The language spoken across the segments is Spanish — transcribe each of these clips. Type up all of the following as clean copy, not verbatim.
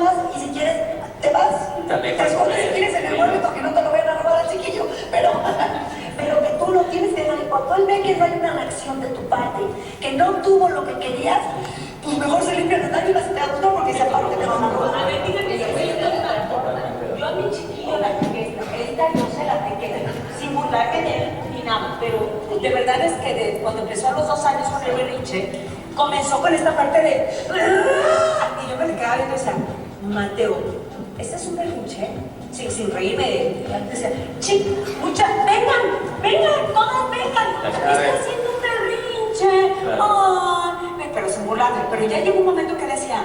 vas y si quieres te vas. Te escondes si quieres en el mueble para que no te lo vayan a robar al chiquillo. Pero que tú lo tienes que dar. Cuando él ve que no hay una reacción de tu parte, que no tuvo lo que querías, pues mejor se limpia el daño y las pegados, no porque sepa lo que te van a robar. A ver, dígame, yo a mi chiquillo la esta no se la pegué sin burlarme de él ni nada, pero de verdad es que cuando empezó a los 2 años con el berrinche, comenzó con esta parte de y yo me le quedaba viendo y decía, Mateo, ¿este es un berrinche? Sin reírme, decía, muchas, vengan, todas vengan, está haciendo un berrinche, pero se burlaban, pero ya llegó un momento que decía,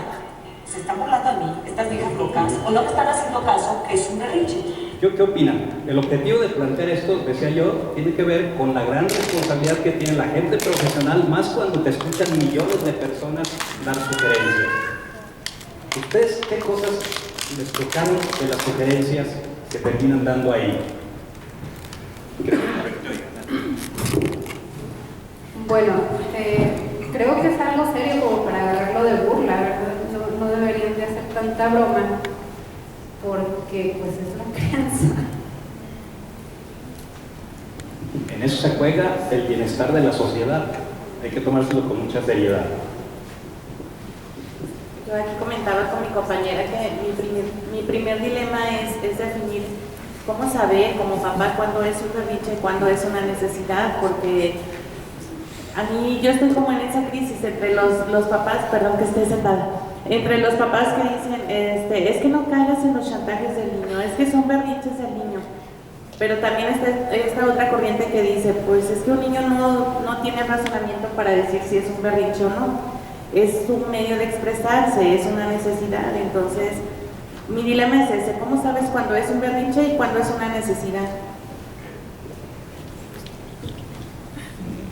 se están burlando a mí, estas viejas locas, o no me están haciendo caso, que es un berrinche. ¿Qué opinan? El objetivo de plantear esto, decía yo, tiene que ver con la gran responsabilidad que tiene la gente profesional, más cuando te escuchan millones de personas dar sugerencias. ¿Ustedes qué cosas les tocaron de las sugerencias que terminan dando ahí? Bueno, creo que es algo serio como para agarrarlo de burla, ¿verdad? No deberían de hacer tanta broma, porque pues es la crianza. En eso se juega el bienestar de la sociedad. Hay que tomárselo con mucha seriedad. Yo aquí comentaba con mi compañera que mi primer dilema es definir cómo saber como papá cuándo es un berrinche y cuándo es una necesidad, porque a mí yo estoy como en esa crisis entre los papás, perdón que esté sentada, entre los papás que dicen, es que no caigas en los chantajes del niño, es que son berrinches del niño, pero también está esta otra corriente que dice, pues es que un niño no tiene razonamiento para decir si es un berrinche o no, es un medio de expresarse, es una necesidad. Entonces mi dilema es ese, ¿cómo sabes cuándo es un berrinche y cuándo es una necesidad?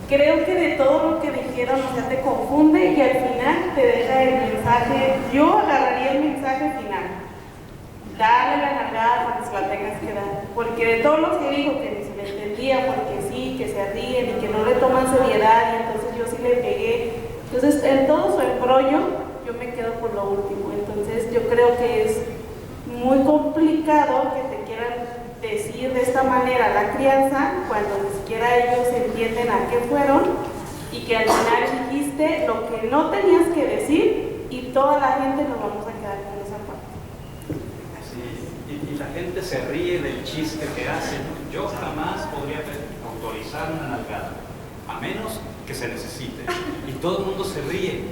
Creo que de todo lo que dijeron, o sea, te confunde y al final te deja el mensaje. Yo agarraría el mensaje final, darle la nalgada cuando se la tengas que dar, porque de todos los que dijo que ni se le entendía, porque sí, que se ríen y que no le toman seriedad, y entonces yo sí le pegué. Entonces, en todo su embrollo, yo me quedo por lo último. Entonces, yo creo que es muy complicado que te quieran decir de esta manera la crianza cuando ni siquiera ellos entienden a qué fueron y que al final dijiste lo que no tenías que decir y toda la gente nos vamos a quedar con esa parte. Sí, y la gente se ríe del chiste que hacen. Yo jamás podría autorizar una nalgada, a menos que se necesite. Y todo el mundo se ríe.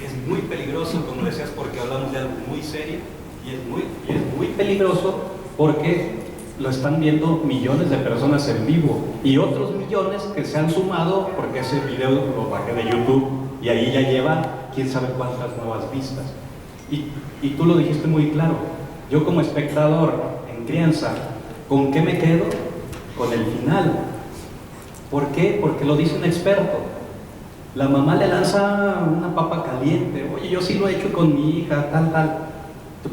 Es muy peligroso, como decías, porque hablamos de algo muy serio y es muy peligroso porque lo están viendo millones de personas en vivo y otros millones que se han sumado porque ese video lo bajé de YouTube y ahí ya lleva quién sabe cuántas nuevas vistas. Y tú lo dijiste muy claro. Yo como espectador en crianza, ¿con qué me quedo? Con el final. ¿Por qué? Porque lo dice un experto. La mamá le lanza una papa caliente. Oye, yo sí lo he hecho con mi hija, tal.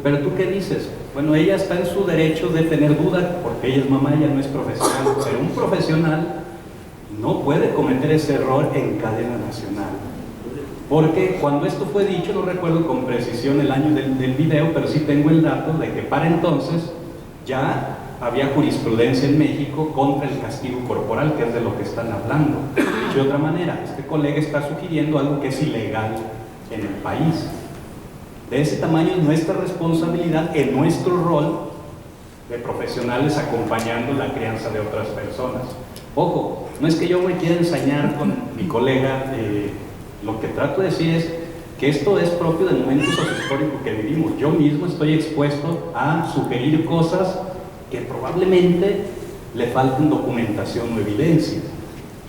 Pero ¿tú qué dices? Bueno, ella está en su derecho de tener duda porque ella es mamá, ella no es profesional. Pero un profesional no puede cometer ese error en cadena nacional. Porque cuando esto fue dicho, no recuerdo con precisión el año del video, pero sí tengo el dato de que para entonces ya había jurisprudencia en México contra el castigo corporal, que es de lo que están hablando. De otra manera, este colega está sugiriendo algo que es ilegal en el país. De ese tamaño es nuestra responsabilidad en nuestro rol de profesionales acompañando la crianza de otras personas. Ojo, no es que yo me quiera ensañar con mi colega, lo que trato de decir es que esto es propio del momento sociohistórico que vivimos. Yo mismo estoy expuesto a sugerir cosas que probablemente le falten documentación o evidencia,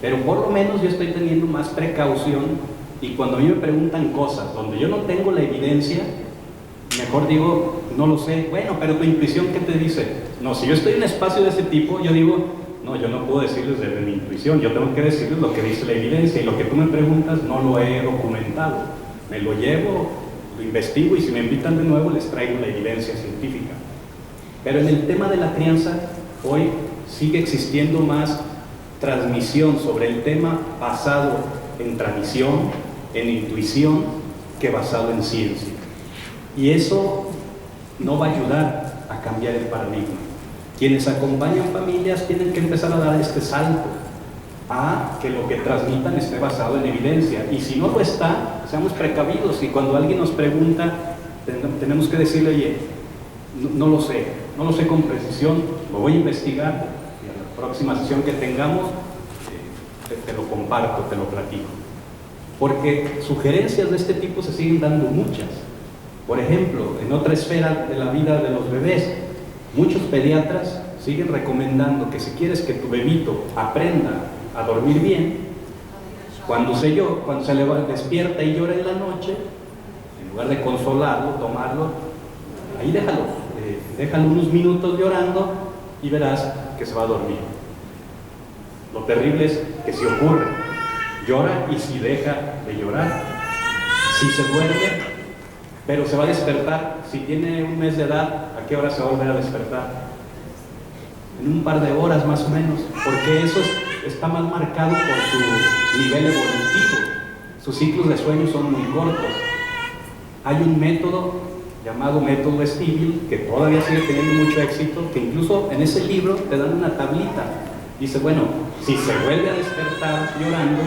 pero por lo menos yo estoy teniendo más precaución y cuando a mí me preguntan cosas donde yo no tengo la evidencia, mejor digo, no lo sé. Bueno, pero tu intuición, ¿qué te dice? No, si yo estoy en un espacio de ese tipo, yo digo, no, yo no puedo decirles desde mi intuición, yo tengo que decirles lo que dice la evidencia y lo que tú me preguntas no lo he documentado. Me lo llevo, lo investigo y si me invitan de nuevo les traigo la evidencia científica. Pero en el tema de la crianza, hoy sigue existiendo más transmisión sobre el tema basado en tradición, en intuición, que basado en ciencia. Y eso no va a ayudar a cambiar el paradigma. Quienes acompañan familias tienen que empezar a dar este salto a que lo que transmitan esté basado en evidencia. Y si no lo está, seamos precavidos. Y cuando alguien nos pregunta, tenemos que decirle, oye, no lo sé con precisión, lo voy a investigar y a la próxima sesión que tengamos te lo comparto, te lo platico. Porque sugerencias de este tipo se siguen dando muchas. Por ejemplo, en otra esfera de la vida de los bebés, muchos pediatras siguen recomendando que si quieres que tu bebito aprenda a dormir bien, cuando se despierta y llora en la noche, en lugar de consolarlo, tomarlo, ahí déjalo unos minutos llorando y verás que se va a dormir. Lo terrible es que si ocurre, llora y si deja de llorar, si se duerme, pero se va a despertar. Si tiene un mes de edad, ¿a qué hora se va a volver a despertar? En un par de horas más o menos, porque eso está mal marcado por su nivel evolutivo. Sus ciclos de sueño son muy cortos. Hay un método llamado método Stivil, que todavía sigue teniendo mucho éxito, que incluso en ese libro te dan una tablita. Dice, bueno, si se vuelve a despertar llorando,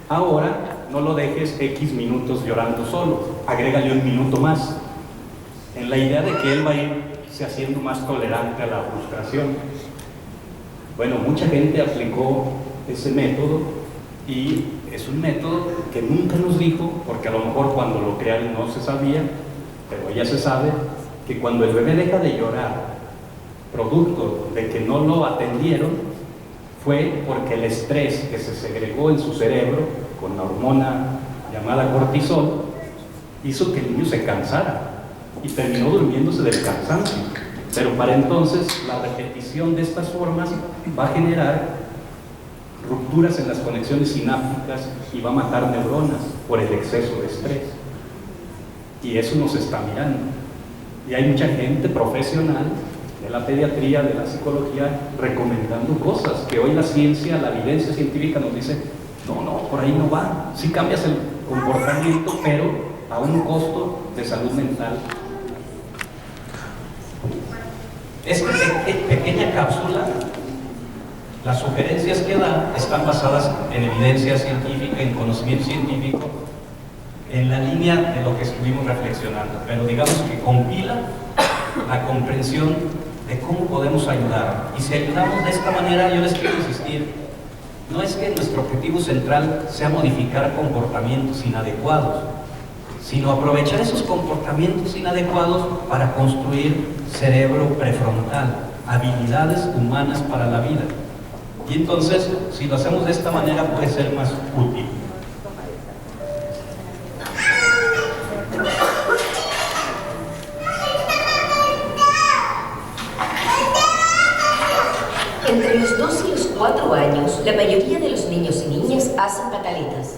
ahora no lo dejes X minutos llorando solo, agrégale un minuto más, en la idea de que él va a irse haciendo más tolerante a la frustración. Bueno, mucha gente aplicó ese método y es un método que nunca nos dijo, porque a lo mejor cuando lo crearon no se sabía, pero ya se sabe que cuando el bebé deja de llorar, producto de que no lo atendieron, fue porque el estrés que se segregó en su cerebro con la hormona llamada cortisol hizo que el niño se cansara y terminó durmiéndose del cansancio. Pero para entonces la repetición de estas formas va a generar rupturas en las conexiones sinápticas y va a matar neuronas por el exceso de estrés. Y eso nos está mirando. Y hay mucha gente profesional de la pediatría, de la psicología, recomendando cosas que hoy la ciencia, la evidencia científica nos dice, no, por ahí no va. Sí cambias el comportamiento, pero a un costo de salud mental. Esta pequeña cápsula, las sugerencias que da están basadas en evidencia científica, en conocimiento científico, en la línea de lo que estuvimos reflexionando, pero digamos que compila la comprensión de cómo podemos ayudar. Y si ayudamos de esta manera, yo les quiero insistir, no es que nuestro objetivo central sea modificar comportamientos inadecuados, sino aprovechar esos comportamientos inadecuados para construir cerebro prefrontal, habilidades humanas para la vida. Y entonces, si lo hacemos de esta manera, puede ser más útil. Entre los 2 y los 4 años, la mayoría de los niños y niñas hacen pataletas.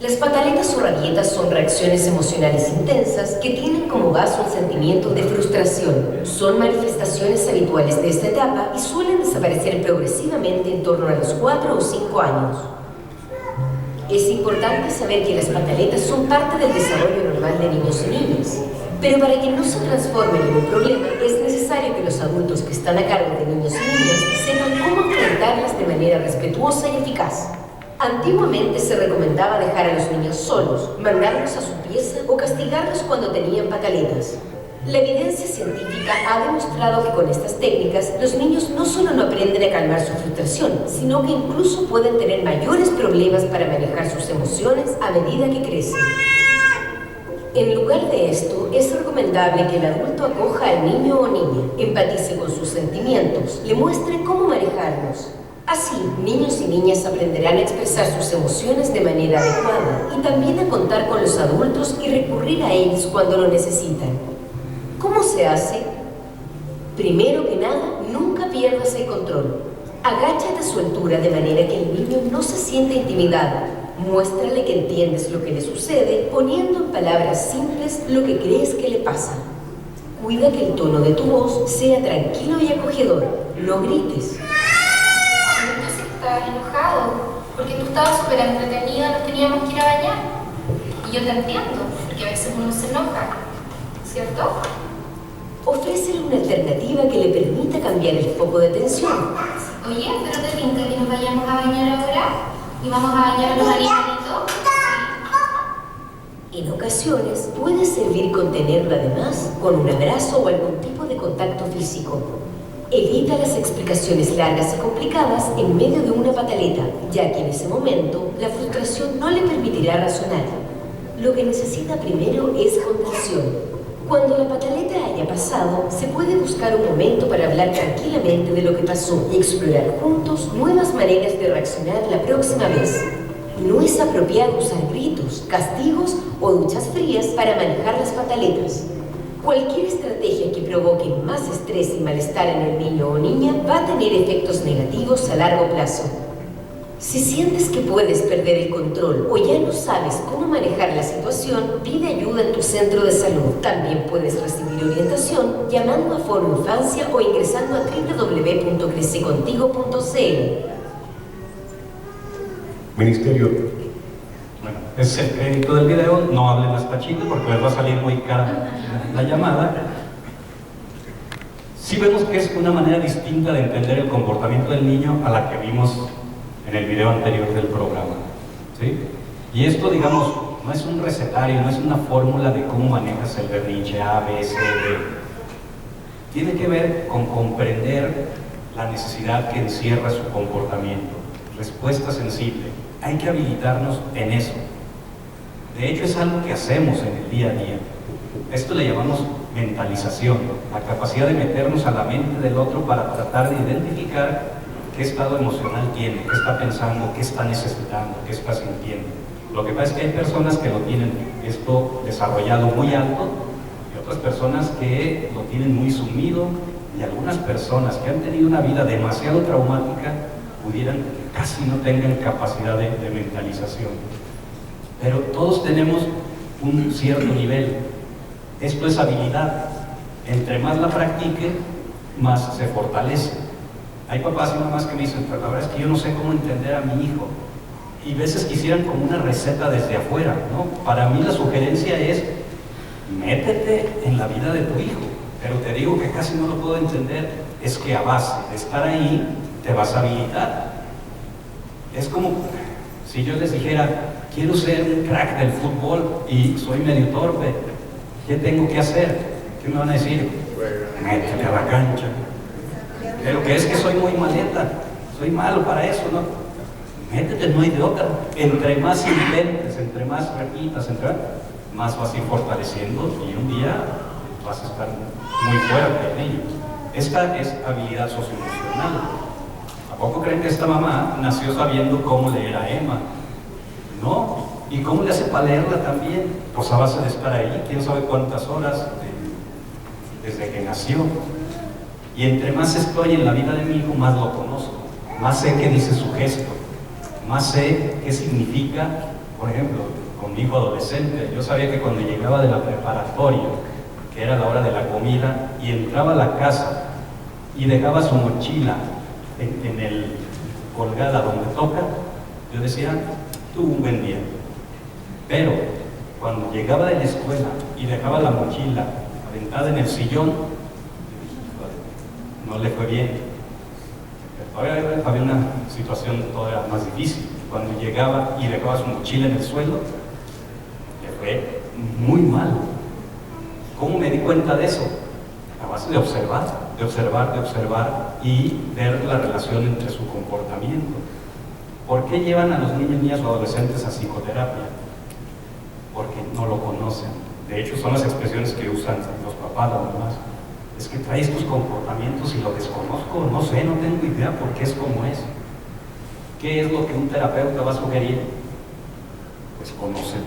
Las pataletas o rabietas son reacciones emocionales intensas que tienen como base un sentimiento de frustración. Son manifestaciones habituales de esta etapa y suelen desaparecer progresivamente en torno a los 4 o 5 años. Es importante saber que las pataletas son parte del desarrollo normal de niños y niñas, pero para que no se transformen en un problema es necesario que los adultos que están a cargo de niños y niñas sepan cómo enfrentarlas de manera respetuosa y eficaz. Antiguamente se recomendaba dejar a los niños solos, mandarlos a su pieza o castigarlos cuando tenían pataletas. La evidencia científica ha demostrado que con estas técnicas los niños no solo no aprenden a calmar su frustración, sino que incluso pueden tener mayores problemas para manejar sus emociones a medida que crecen. En lugar de esto, es recomendable que el adulto acoja al niño o niña, empatice con sus sentimientos, le muestre cómo manejarlos. Así, niños y niñas aprenderán a expresar sus emociones de manera adecuada y también a contar con los adultos y recurrir a ellos cuando lo necesitan. ¿Cómo se hace? Primero que nada, nunca pierdas el control. Agáchate a su altura de manera que el niño no se sienta intimidado. Muéstrale que entiendes lo que le sucede poniendo en palabras simples lo que crees que le pasa. Cuida que el tono de tu voz sea tranquilo y acogedor. No grites. Estabas enojado porque tú estabas súper entretenida, nos teníamos que ir a bañar. Y yo te entiendo, porque a veces uno se enoja. cambiar el foco de atención. Oye, pero te pinta que nos vayamos a bañar ahora y vamos a bañar a los animalitos. En ocasiones puede servir contenerla además con un abrazo o algún tipo de contacto físico. Evita las explicaciones largas y complicadas en medio de una pataleta, ya que en ese momento la frustración no le permitirá razonar. Lo que necesita primero es contención. Cuando la pataleta haya pasado, se puede buscar un momento para hablar tranquilamente de lo que pasó y explorar juntos nuevas maneras de reaccionar la próxima vez. No es apropiado usar gritos, castigos o duchas frías para manejar las pataletas. Cualquier estrategia que provoque más estrés y malestar en el niño o niña va a tener efectos negativos a largo plazo. Si sientes que puedes perder el control o ya no sabes cómo manejar la situación, pide ayuda en tu centro de salud. También puedes recibir orientación llamando a Foro Infancia o ingresando a www.crececontigo.cl. Ministerio, bueno, es el crédito del video, no hablen hasta chile porque les va a salir muy cara la llamada. Sí vemos que es una manera distinta de entender el comportamiento del niño a la que vimos en el video anterior del programa, ¿sí? Y esto, digamos, no es un recetario, no es una fórmula de cómo manejas el berrinche A, B, C, D. Tiene que ver con comprender la necesidad que encierra su comportamiento. Respuesta sensible. Hay que habilitarnos en eso. De hecho, es algo que hacemos en el día a día. Esto le llamamos mentalización, la capacidad de meternos a la mente del otro para tratar de identificar qué estado emocional tiene, qué está pensando, qué está necesitando, qué está sintiendo. Lo que pasa es que hay personas que lo tienen esto desarrollado muy alto y otras personas que lo tienen muy sumido, y algunas personas que han tenido una vida demasiado traumática pudieran que casi no tengan capacidad de mentalización. Pero todos tenemos un cierto nivel. Esto es habilidad. Entre más la practique, más se fortalece. Hay papás y mamás que me dicen, pero la verdad es que yo no sé cómo entender a mi hijo. Y veces quisieran como una receta desde afuera, ¿no? Para mí la sugerencia es, métete en la vida de tu hijo. Pero te digo que casi no lo puedo entender, es que a base de estar ahí, te vas a habilitar. Es como si yo les dijera, quiero ser un crack del fútbol y soy medio torpe, ¿qué tengo que hacer? ¿Qué me van a decir? Métete a la cancha. Pero que es que soy muy maleta, soy malo para eso, ¿no? Métete, no hay de otra. Entre más intentes, entre más repitas, más vas a ir fortaleciendo y un día vas a estar muy fuerte en ello. Esta es habilidad socioemocional. ¿A poco creen que esta mamá nació sabiendo cómo leer a Emma? No. ¿Y cómo le hace para leerla también? Pues a base de estar ahí, quién sabe cuántas horas desde que nació. Y entre más estoy en la vida de mi hijo, más lo conozco, más sé qué dice su gesto, más sé qué significa. Por ejemplo, con mi hijo adolescente, yo sabía que cuando llegaba de la preparatoria, que era la hora de la comida, y entraba a la casa y dejaba su mochila en el colgada donde toca, yo decía, tuvo un buen día. Pero cuando llegaba de la escuela y dejaba la mochila aventada en el sillón, no le fue bien. Todavía había una situación todavía más difícil. Cuando llegaba y dejaba su mochila en el suelo, le fue muy mal. ¿Cómo me di cuenta de eso? A base de observar y ver la relación entre su comportamiento. ¿Por qué llevan a los niños, niñas o adolescentes a psicoterapia? Porque no lo conocen. De hecho, son las expresiones que usan los papás, las mamás. Es que trae estos comportamientos y lo desconozco, no sé, no tengo idea por qué es como es. ¿Qué es lo que un terapeuta va a sugerir? Pues conocer.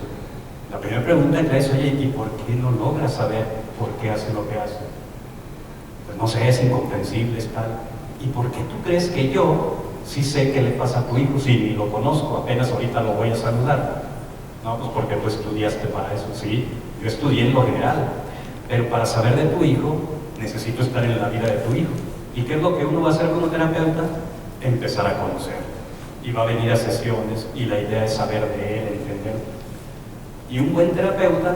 La primera pregunta que es, oye, ¿y por qué no logras saber por qué hace lo que hace? Pues no sé, es incomprensible, es tal. ¿Y por qué tú crees que yo sí sé qué le pasa a tu hijo? Sí, ni lo conozco, apenas ahorita lo voy a saludar. No, pues porque tú estudiaste para eso. Sí, yo estudié en lo general, pero para saber de tu hijo, necesito estar en la vida de tu hijo. ¿Y qué es lo que uno va a hacer como terapeuta? Empezar a conocer. Y va a venir a sesiones, y la idea es saber de él, entender. Y un buen terapeuta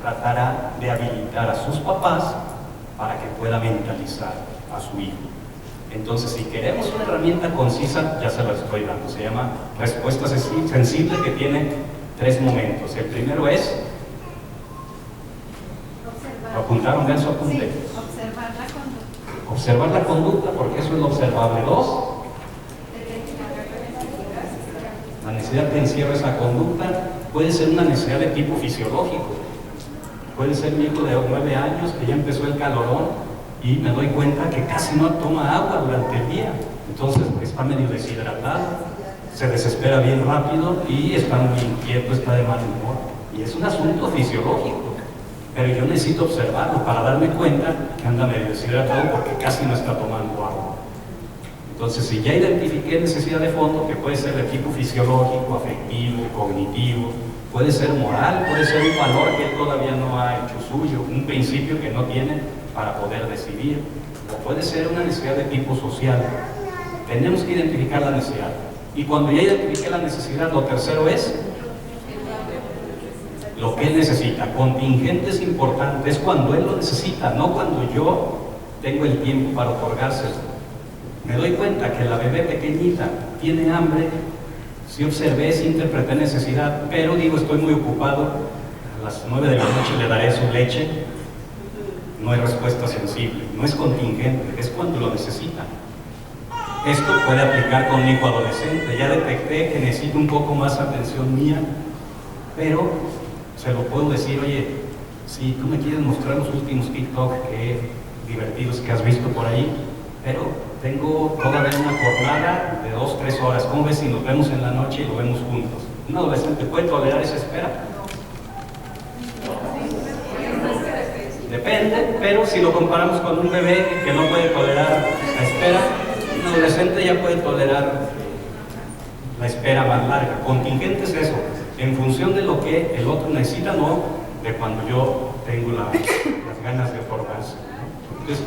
tratará de habilitar a sus papás para que pueda mentalizar. a su hijo. Entonces, si queremos una herramienta concisa, ya se la estoy dando. Se llama respuesta sensible, que tiene 3 momentos. El primero es... ¿Lo apuntaron en su apunte? Sí, observar la conducta. Observar la conducta, porque eso es lo observable. 2, la necesidad que encierra esa conducta puede ser una necesidad de tipo fisiológico. Puede ser mi hijo de 9 años que ya empezó el calorón y me doy cuenta que casi no toma agua durante el día. Entonces está medio deshidratado, se desespera bien rápido y está muy inquieto, está de mal humor. Y es un asunto fisiológico. Pero yo necesito observarlo para darme cuenta que anda medio deshidratado porque casi no está tomando agua. Entonces, si ya identifiqué necesidad de fondo, que puede ser de tipo fisiológico, afectivo, cognitivo, puede ser moral, puede ser un valor que él todavía no ha hecho suyo, un principio que no tiene para poder decidir, o puede ser una necesidad de tipo social. Tenemos que identificar la necesidad. Y cuando ya identifiqué la necesidad, lo tercero es lo que él necesita. Contingente es importante, es cuando él lo necesita, no cuando yo tengo el tiempo para otorgárselo. Me doy cuenta que la bebé pequeñita tiene hambre, sí observé, sí interpreté necesidad, pero digo, estoy muy ocupado, a las 9 de la noche le daré su leche. No hay respuesta sensible, no es contingente, es cuando lo necesita. Esto puede aplicar con un hijo adolescente. Ya detecté que necesito un poco más atención mía, pero se lo puedo decir: oye, si tú me quieres mostrar los últimos TikTok divertidos que has visto por ahí, pero tengo todavía una jornada de 2-3 horas. ¿Cómo ves si nos vemos en la noche y lo vemos juntos? ¿Un adolescente puede tolerar esa espera? Depende, pero si lo comparamos con un bebé que no puede tolerar la espera, un adolescente ya puede tolerar la espera más larga. Contingente es eso, en función de lo que el otro necesita, no de cuando yo tengo las ganas de otorgarse. Entonces,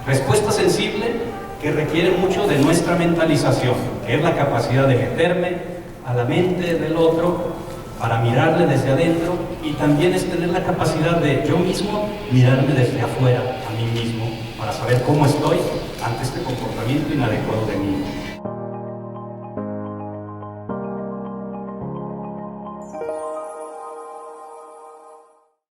respuesta sensible, que requiere mucho de nuestra mentalización, que es la capacidad de meterme a la mente del otro para mirarle desde adentro, y también es tener la capacidad de yo mismo mirarme desde afuera a mí mismo para saber cómo estoy ante este comportamiento inadecuado de mí.